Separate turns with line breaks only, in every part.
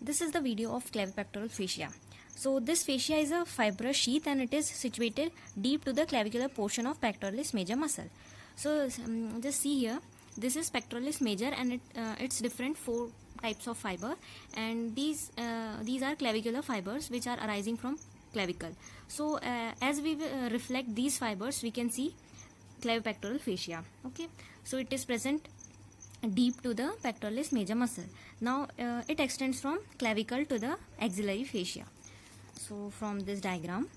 This is the video of clavipectoral fascia. So this fascia is a fibrous sheath and it is situated deep to the clavicular portion of pectoralis major muscle. So just see here, this is pectoralis major and it's different 4 types of fiber, and these are clavicular fibers which are arising from clavicle. So as we reflect these fibers, we can see clavipectoral fascia. Okay, so it is present deep to the pectoralis major muscle. Now it extends from clavicle to the axillary fascia. So from this diagram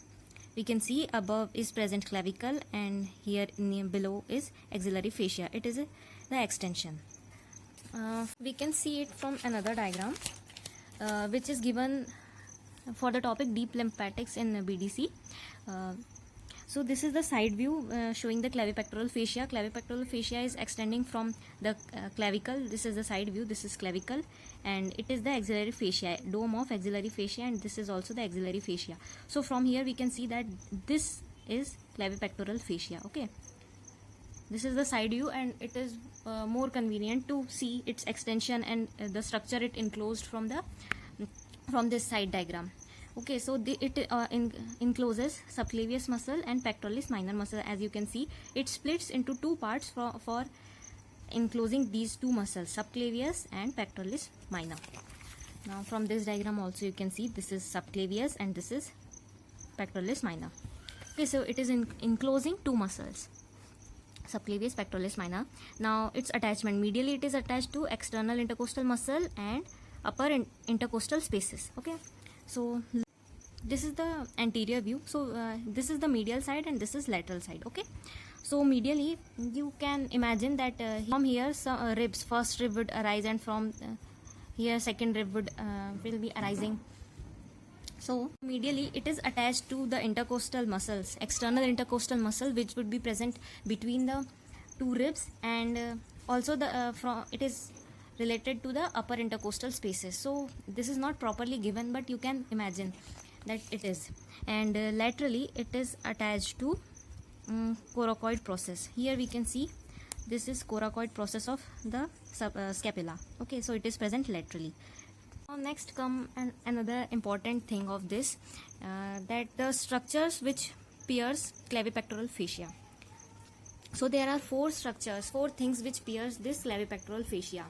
we can see above is present clavicle and here below is axillary fascia. It is the extension. We can see it from another diagram which is given for the topic deep lymphatics in BDC. So this is the side view showing the clavipectoral fascia. Clavipectoral fascia is extending from the clavicle. This is the side view. This is clavicle and it is the axillary fascia, dome of axillary fascia, and this is also the axillary fascia. So from here we can see that this is clavipectoral fascia. Okay, this is the side view and it is more convenient to see its extension and the structure it enclosed from this side diagram. Okay, so it encloses subclavius muscle and pectoralis minor muscle. As you can see, it splits into 2 parts for enclosing these 2 muscles, subclavius and pectoralis minor. Now from this diagram also you can see this is subclavius and this is pectoralis minor. Okay, so it is enclosing 2 muscles, subclavius, pectoralis minor. Now its attachment, medially it is attached to external intercostal muscle and upper intercostal spaces. Okay, so this is the anterior view. So this is the medial side and this is lateral side. Okay, so medially you can imagine that from here some ribs, first rib would arise and from here second rib will be arising. So medially it is attached to the intercostal muscles, external intercostal muscle, which would be present between the 2 ribs, and also the it is related to the upper intercostal spaces. So this is not properly given, but you can imagine that it is. And laterally it is attached to coracoid process. Here we can see this is coracoid process of the scapula. Okay, so it is present laterally. Now next come another important thing of this, that the structures which pierce clavipectoral fascia. So there are 4 structures, 4 things which pierce this clavipectoral fascia.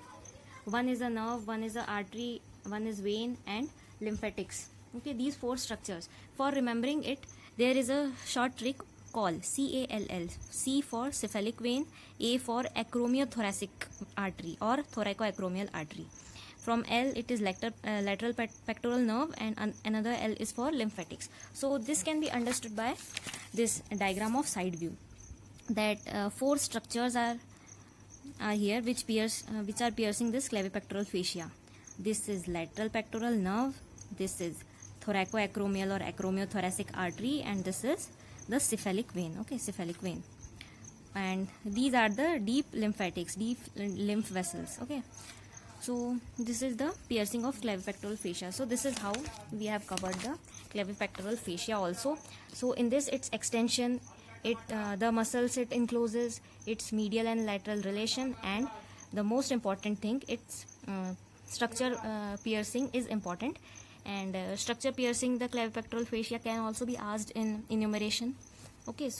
One is a nerve, one is a artery, one is vein and lymphatics. Okay, these 4 structures. For remembering it, there is a short trick called CALL. C for cephalic vein, A for acromiothoracic artery or thoracoacromial artery. From L it is lateral pectoral nerve, and another L is for lymphatics. So this can be understood by this diagram of side view, that 4 structures are here which are piercing this clavipectoral fascia. This is lateral pectoral nerve, this is thoracoacromial or acromiothoracic artery, and this is the cephalic vein. Okay, cephalic vein, and these are the deep lymphatics, deep lymph vessels. Okay, so this is the piercing of clavipectoral fascia. So this is how we have covered the clavipectoral fascia also. So in this, its extension, the muscles it encloses, its medial and lateral relation, and the most important thing, its structure piercing is important. And structure piercing the clavipectoral fascia can also be asked in enumeration. Okay, so